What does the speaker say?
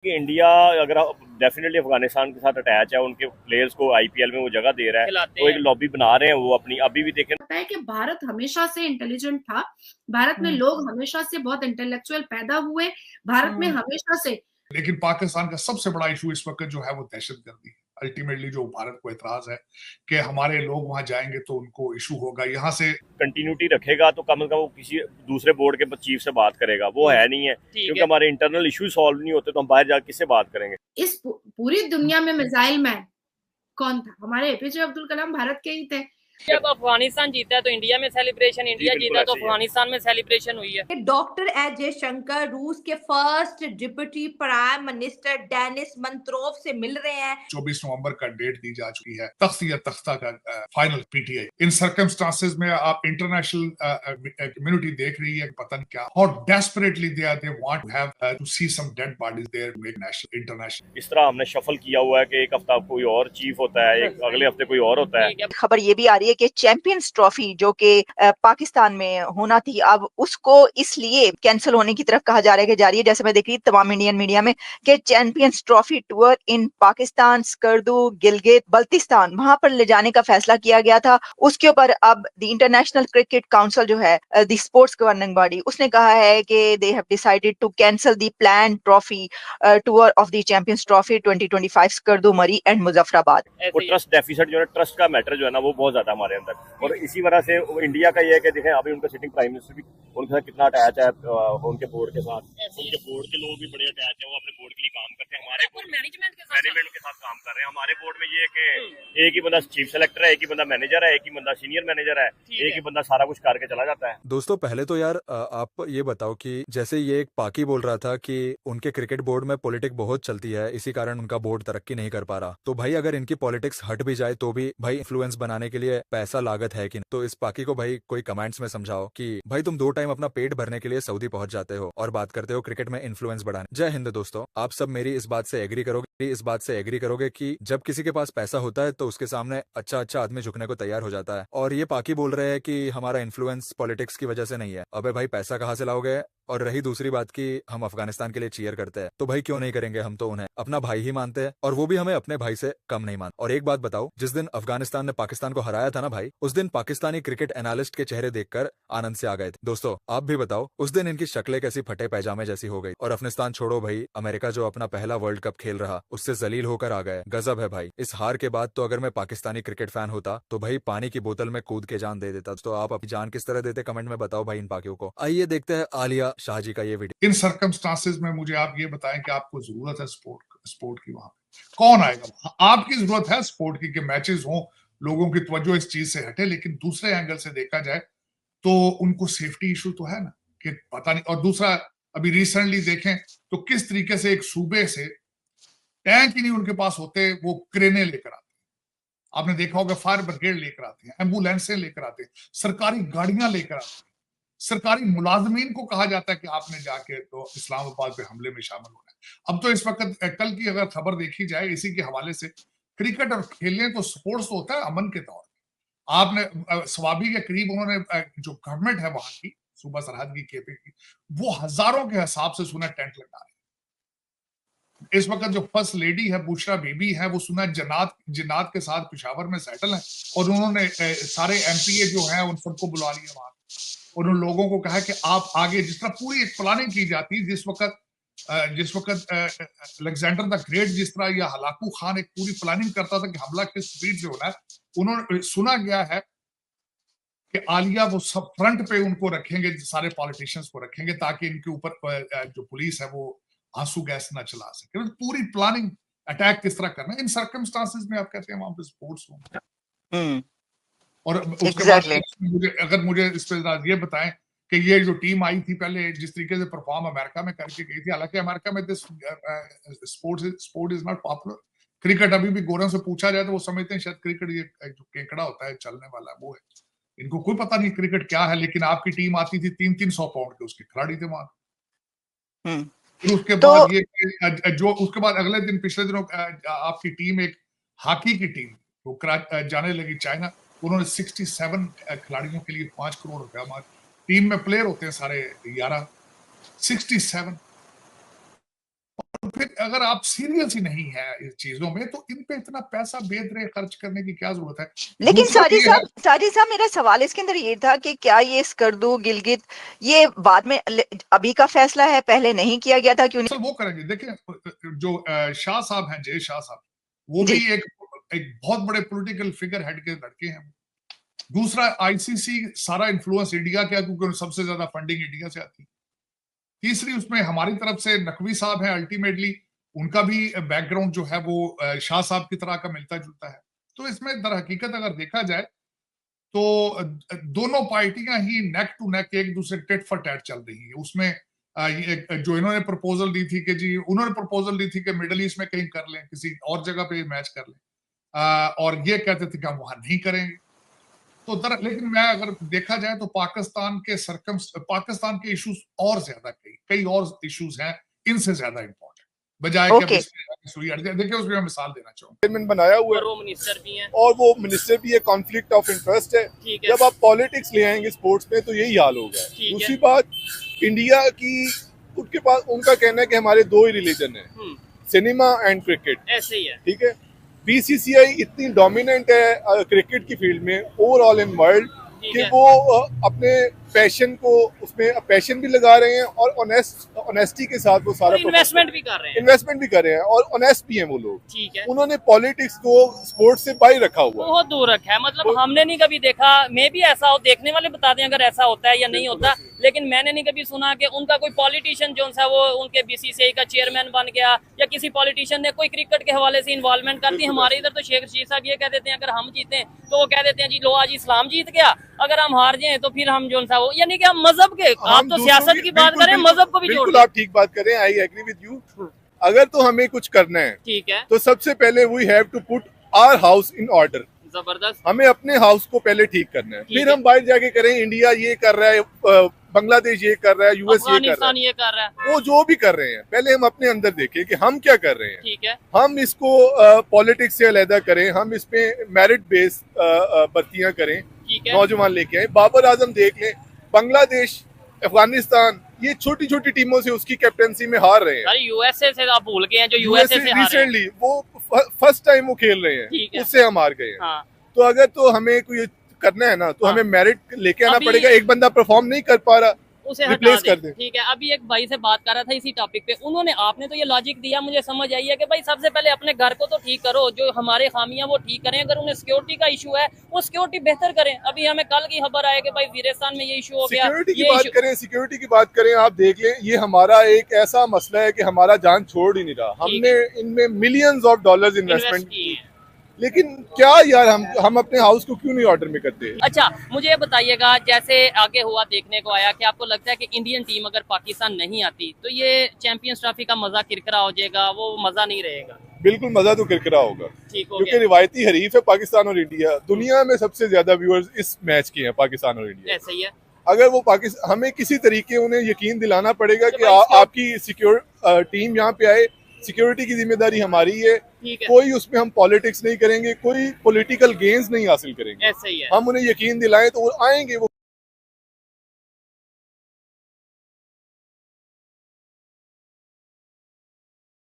कि इंडिया अगर डेफिनेटली अफगानिस्तान के साथ अटैच है, उनके प्लेयर्स को आईपीएल में वो जगह दे रहा है, तो एक लॉबी बना रहे हैं वो अपनी। अभी भी देखें है कि भारत हमेशा से इंटेलिजेंट था, भारत में लोग हमेशा से बहुत इंटेलेक्चुअल पैदा हुए, भारत में हमेशा से। लेकिन पाकिस्तान का सबसे बड़ा इशू इस वक्त जो है वो दहशतगर्दी है। अल्टीमेटली जो भारत को एतराज है कि हमारे लोग वहां जाएंगे तो उनको इशू होगा। यहाँ से कंटिन्यूटी रखेगा तो कम से कम वो किसी दूसरे बोर्ड के चीफ से बात करेगा, वो है नहीं है, क्योंकि हमारे इंटरनल इशू सॉल्व नहीं होते तो हम बाहर जाकर किससे बात करेंगे। इस पूरी दुनिया में मिसाइल मैन कौन था? हमारे एपीजे अब्दुल कलाम भारत के ही थे। जब अफगानिस्तान जीता है तो इंडिया में सेलिब्रेशन, इंडिया जीता तो अफगानिस्तान में सेलिब्रेशन हुई है। डॉक्टर एस जयशंकर रूस के first deputy prime minister Denis Manturov से मिल रहे हैं। 24 नवंबर का डेट दी जा चुकी है, तख्त या तख्ता का फाइनल पीटीआई। इन सर्कमस्टांसेस में आप इंटरनेशनल कम्युनिटी देख रही है, पता नहीं क्या, how desperately they want to have to see some dead bodies there, make national international. इस तरह हमने शफल किया हुआ है कि एक हफ्ता कोई और चीफ होता है, एक अगले हफ्ते कोई और होता है। खबर ये भी आ रही है कि चैंपियंस ट्रॉफी जो कि पाकिस्तान में होना थी, अब उसको इसलिए कैंसिल होने की तरफ कहा जा रहा है कि जा रही है, जैसे मैं देख रही तमाम इंडियन मीडिया में, कि champions trophy tour in Pakistan, Skardu, Gilgit Baltistan, वहां पर ले जाने का फैसला किया गया था। उसके ऊपर अब द इंटरनेशनल क्रिकेट काउंसिल जो है, द स्पोर्ट्स गवर्निंग बॉडी, उसने कहा है कि they have decided to cancel the plan trophy tour of the champions trophy 2025 Skardu, मरी एंड मुजफ्फराबाद। वो ट्रस्ट डेफिसिट जो है, ट्रस्ट का मैटर जो है ना, वो बहुत ज्यादा हमारे अंदर, और इसी वजह से इंडिया का ये है कि देखें अभी उनका सिटिंग प्राइम मिनिस्टर भी उनके साथ कितना अटैच है, उनके बोर्ड के साथ, उनके बोर्ड के लोग भी बड़े अटैच है, वो अपने बोर्ड के लिए काम करते हैं, हमारे मैनेजमेंट के साथ काम कर रहे हैं। हमारे बोर्ड में ये है कि एक ही बंदा चीफ सेलेक्टर है, एक ही बंदा मैनेजर है, एक ही बंदा सीनियर मैनेजर है, एक ही बंदा सारा कुछ करके चला जाता है। दोस्तों पहले तो यार आप ये बताओ कि जैसे ये एक पाकी बोल रहा था कि उनके क्रिकेट बोर्ड में पॉलिटिक्स बहुत चलती है, इसी कारण उनका बोर्ड तरक्की नहीं कर पा रहा, तो भाई अगर इनकी पॉलिटिक्स हट भी जाए तो भी भाई इन्फ्लुएंस बनाने के लिए पैसा लागत है कि नहीं? तो इस पाकी को भाई कोई कमेंट्स में समझाओ कि भाई तुम 2 टाइम अपना पेट भरने के लिए सऊदी पहुंच जाते हो और बात करते हो क्रिकेट में इन्फ्लुएंस बढ़ाने। जय हिंद दोस्तों, आप सब मेरी इस बात से एग्री करोगे कि जब किसी के पास पैसा होता है तो उसके सामने अच्छा आदमी झुकने को तैयार हो जाता है। और ये पाकी बोल रहे हैं कि हमारा इन्फ्लुएंस पॉलिटिक्स की वजह से नहीं है। अबे भाई पैसा कहाँ से लाओगे? और रही दूसरी बात कि हम अफगानिस्तान के लिए चीयर करते हैं, तो भाई क्यों नहीं करेंगे, हम तो उन्हें अपना भाई ही मानते हैं और वो भी हमें अपने भाई से कम नहीं मानते। और एक बात बताओ, जिस दिन अफगानिस्तान ने पाकिस्तान को हराया था ना भाई, उस दिन पाकिस्तानी क्रिकेट एनालिस्ट के चेहरे देखकर आनंद से आ गए थे। दोस्तों आप भी बताओ उस दिन इनकी शक्लें कैसी फटे पैजामे जैसी हो गई। और अफगानिस्तान छोड़ो भाई, अमेरिका जो अपना पहला वर्ल्ड कप खेल रहा उससे जलील होकर आ गए। गजब है भाई। इस हार के बाद तो अगर मैं पाकिस्तानी क्रिकेट फैन होता तो भाई पानी की बोतल में कूद के जान दे देता। तो आप अपनी जान किस तरह देते, कमेंट में बताओ भाई इन पाकियों को। आइए देखते हैं आलिया शाह जी का ये वीडियो। इन सर्कमस्टांसेस में मुझे आप ये बताएं कि आपको जरूरत है स्पोर्ट की, वहां पे कौन आएगा? आपकी जरूरत है स्पोर्ट की कि मैचेस हों, लोगों की तवज्जो इस चीज से हटे, लेकिन दूसरे एंगल से देखा जाए तो उनको सेफ्टी इशू तो है ना, कि पता नहीं। और दूसरा, अभी रिसेंटली देखें तो किस तरीके से एक सूबे से टैंक ही नहीं उनके पास होते, वो क्रेने लेकर आते हैं। आपने देखा होगा फायर ब्रिगेड लेकर आते हैं, एम्बुलेंसें लेकर आते हैं, सरकारी गाड़ियां लेकर आते हैं। सरकारी मुलाजमीन को कहा जाता है कि आपने जाके तो इस्लामाबाद पे हमले में शामिल होना है। अब तो इस वक्त कल की अगर खबर देखी जाए इसी के हवाले से, क्रिकेट और खेलने तो स्पोर्ट्स तो होता है अमन के तौर पर। आपने स्वाबी के करीब उन्होंने जो गवर्नमेंट है वहां की, सूबा सरहद की, केपी की, वो हजारों के हिसाब से सुना टेंट लगा रहे हैं। इस वक्त जो फर्स्ट लेडी है बुशरा बीबी है, वो सुना जिन्नात के साथ पेशावर में सेटल है, और उन्होंने सारे एमपीए जो है उन सबको बुला लिया वहां और उन लोगों को कहा कि आप आगे, जिस तरह पूरी एक प्लानिंग की जाती, जिस वक्त अलेक्जेंडर द ग्रेट जिस तरह या हलाकू खान एक पूरी प्लानिंग करता था कि हमला किस स्पीड से होना है, उन्होंने सुना गया है कि आलिया वो सब फ्रंट पे उनको रखेंगे, सारे पॉलिटिशियंस को रखेंगे, ताकि इनके ऊपर जो पुलिस है वो आंसू गैस ना चला सके। पूरी प्लानिंग, अटैक किस तरह करना है। इन सर्कमस्टांसेस में आप कहते हैं वहां पे स्पोर्ट्स हो। और उसके बाद मुझे इस पे ये बताएं कि ये जो टीम आई थी पहले जिस तरीके से परफॉर्म अमेरिका में करके गई थी, हालांकि अमेरिका में this sport is not popular. Cricket अभी भी गोरों से पूछा जाए तो वो समझते हैं शायद क्रिकेट ये जो केकड़ा होता है चलने वाला, वो है, इनको कोई पता नहीं क्रिकेट क्या है। लेकिन आपकी टीम आती थी 300 पाउंड के, उसके खिलाड़ी थे वहां। फिर उसके बाद ये जो उसके बाद अगले दिन, पिछले दिनों आपकी टीम, एक हॉकी की टीम, वो जाने लगी चाइना। उन्होंने 67 खिलाड़ियों के लिए 5 करोड़ रुपया, हमारी टीम में प्लेयर होते हैं सारे 11, 67 और फिर अगर आप सीरियस ही नहीं है इस चीजों में तो इन पे इतना पैसा बेदरे खर्च करने की क्या जरूरत है। लेकिन दूसरा ये है, साजिद साहब मेरा सवाल इसके अंदर ये था कि क्या ये स्कर्दू गिलगित ये बाद में अभी का फैसला है, पहले नहीं किया गया था? क्यों वो करेंगे। देखिए जो शाह साहब हैं, जय शाह साहब, वो जी। भी एक बहुत बड़े पॉलिटिकल फिगर हेड के लड़के हैं। दूसरा, आईसीसी सारा इन्फ्लुएंस इंडिया का, क्योंकि सबसे ज्यादा फंडिंग इंडिया से आती है। तीसरी, उसमें हमारी तरफ से नकवी साहब हैं, अल्टीमेटली उनका भी बैकग्राउंड जो है वो शाह साहब की तरह का मिलता जुलता है। तो इसमें दर हकीकत अगर देखा जाए तो दोनों पार्टियां ही नेक टू नेक एक दूसरे टेट फॉर टैट चल रही है। उसमें जो इन्होंने प्रपोजल दी थी कि उन्होंने प्रपोजल दी थी कि मिडिल ईस्ट में कहीं कर लें, किसी और जगह पे मैच कर लें, और ये कहते थे कि हम वहां नहीं करेंगे। तो लेकिन मैं अगर देखा जाए तो पाकिस्तान के इश्यूज और ज्यादा कई और इश्यूज हैं इनसे ज्यादा इंपॉर्टेंट, बजाय कि देखिए उसमें मैं मिसाल देना चाहूंगा। बनाया हुआ है और वो मिनिस्टर भी हैं, और वो मिनिस्टर भी है, कॉन्फ्लिक्ट ऑफ इंटरेस्ट है। ठीक है। जब आप पॉलिटिक्स ले आएंगे स्पोर्ट्स में तो यही हाल होगा। ठीक है। दूसरी बात, इंडिया की उनके पास उनका कहना है कि हमारे दो ही रिलीजन है, सिनेमा एंड क्रिकेट। ऐसे ही है। ठीक है। बीसीसीआई इतनी डोमिनेंट है क्रिकेट की फील्ड में ओवरऑल इन वर्ल्ड कि वो अपने पैशन को उसमें पैशन भी लगा रहे हैं और ऑनेस्टी के साथ वो सारा इन्वेस्टमेंट भी कर रहे हैं और ऑनेस्ट भी हैं वो लोग। ठीक है। उन्होंने पॉलिटिक्स को स्पोर्ट्स से बाहर रखा हुआ है, बहुत दूर रखा है। मतलब हमने नहीं कभी देखा, मे भी ऐसा हो, देखने वाले बता दें अगर ऐसा होता है या नहीं होता, लेकिन मैंने नहीं कभी सुना कि उनका कोई पॉलिटिशियन जो सा वो उनके बीसीसीआई का चेयरमैन बन गया या किसी पॉलिटिशियन ने कोई क्रिकेट के हवाले से इन्वॉल्वमेंट कर दी। हमारे इधर तो शेख रशीद साहब ये कह देते हैं अगर हम जीते तो वो कह देते हैं जी लो आज इस्लाम जीत गया, अगर हम हार जाए तो फिर हम जो सा वो, यानी कि हम मजहब के, आप तो सियासत की बात करें, मजहब को भी जोड़ बिल्कुल आप ठीक बात करें, आई एग्री विद यू। अगर तो हमें कुछ करना है, ठीक है, तो सबसे पहले we have to put our house in order. जबरदस्त। हमें अपने हाउस को पहले ठीक करना है, फिर हम बाहर जाके करें इंडिया ये कर रहा है, बांग्लादेश ये कर रहा है, यूएस ये कर रहा है, वो जो भी कर रहे हैं, पहले हम अपने अंदर देखें कि हम क्या कर रहे हैं। ठीक है। हम इसको पॉलिटिक्स से अलहदा करें, हम इसमें मेरिट बेस्ड भर्तियां करें, नौजवान लेके आए। बाबर आजम देख लें, बांग्लादेश, अफगानिस्तान, ये छोटी छोटी टीमों से उसकी कैप्टनसी में हार रहे हैं। यूएसए से आप भूल गए हैं, जो यूएसए से रिसेंटली वो फर्स्ट टाइम वो खेल रहे हैं, उससे हम हार गए हैं। हाँ। तो अगर तो हमें कोई करना है ना, तो हमें मेरिट लेके आना पड़ेगा। एक बंदा परफॉर्म नहीं कर पा रहा, उसे रिप्लेस कर दे। ठीक है। अभी एक भाई से बात कर रहा था इसी टॉपिक पे, उन्होंने, आपने तो ये लॉजिक दिया, मुझे समझ आई है कि भाई सबसे पहले अपने घर को तो ठीक करो, जो हमारे खामियां वो ठीक करें। अगर उन्हें सिक्योरिटी का इशू है वो सिक्योरिटी बेहतर करें। अभी हमें कल की खबर आए कि भाई वजीरिस्तान में ये इशू हो गया। सिक्योरिटी की बात करें, आप देख लें, ये हमारा एक ऐसा मसला है कि हमारा जान छोड़ ही नहीं रहा। हमने इनमें मिलियंस ऑफ डॉलर्स इन्वेस्टमेंट की, लेकिन क्या यार हम अपने हाउस को क्यों नहीं ऑर्डर में करते। अच्छा, मुझे ये बताइएगा, जैसे आगे हुआ देखने को आया कि आपको लगता है कि इंडियन टीम अगर पाकिस्तान नहीं आती तो ये चैंपियंस ट्रॉफी का मजा किरकिरा हो जाएगा, वो मजा नहीं रहेगा। बिल्कुल मजा तो किरकिरा होगा, क्योंकि रिवायती हरीफ है पाकिस्तान और इंडिया। दुनिया में सबसे ज्यादा व्यूअर्स इस मैच के हैं, पाकिस्तान और इंडिया। ऐसा ही है। अगर वो पाकिस्तान, हमें किसी तरीके उन्हें यकीन दिलाना पड़ेगा कि आपकी सिक्योर टीम यहाँ पे आए, सिक्योरिटी की जिम्मेदारी हमारी है। कोई उसमें हम पॉलिटिक्स नहीं करेंगे, कोई पॉलिटिकल गेन्स नहीं हासिल करेंगे। ऐसा ही है। हम उन्हें यकीन दिलाएं तो वो आएंगे, वो